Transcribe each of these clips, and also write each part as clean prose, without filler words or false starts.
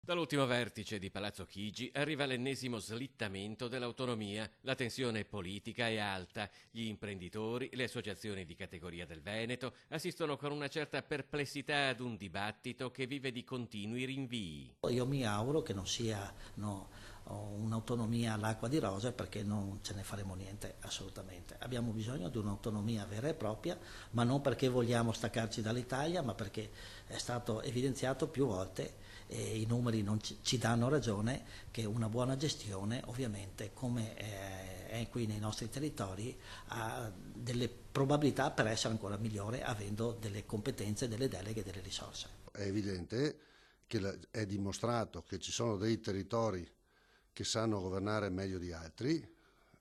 Dall'ultimo vertice di Palazzo Chigi arriva l'ennesimo slittamento dell'autonomia. La tensione politica è alta. Gli imprenditori, le associazioni di categoria del Veneto assistono con una certa perplessità ad un dibattito che vive di continui rinvii. Io mi auguro che non sia un'autonomia all'acqua di rose, perché non ce ne faremo niente assolutamente. Abbiamo bisogno di un'autonomia vera e propria, ma non perché vogliamo staccarci dall'Italia, ma perché è stato evidenziato più volte e i numeri non ci danno ragione che una buona gestione, ovviamente, come è qui nei nostri territori, ha delle probabilità per essere ancora migliore, avendo delle competenze, delle deleghe e delle risorse. È evidente che è dimostrato che ci sono dei territori che sanno governare meglio di altri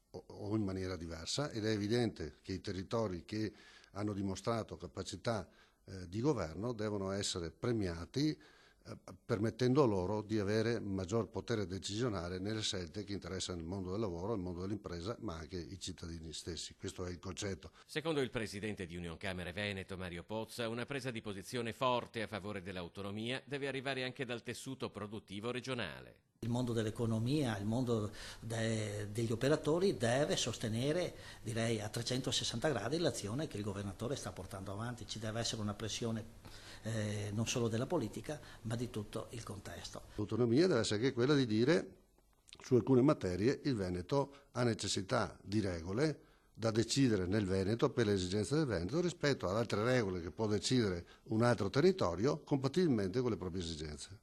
o in maniera diversa, ed è evidente che i territori che hanno dimostrato capacità di governo devono essere premiati, permettendo loro di avere maggior potere decisionale nelle scelte che interessano il mondo del lavoro, il mondo dell'impresa, ma anche i cittadini stessi. Questo è il concetto. Secondo il presidente di Unioncamere Veneto, Mario Pozza, una presa di posizione forte a favore dell'autonomia deve arrivare anche dal tessuto produttivo regionale. Il mondo dell'economia, il mondo degli operatori deve sostenere, direi a 360 gradi, l'azione che il governatore sta portando avanti. Ci deve essere una pressione non solo della politica, ma di tutto il contesto. L'autonomia deve essere anche quella di dire: su alcune materie il Veneto ha necessità di regole da decidere nel Veneto per le esigenze del Veneto rispetto ad altre regole che può decidere un altro territorio compatibilmente con le proprie esigenze.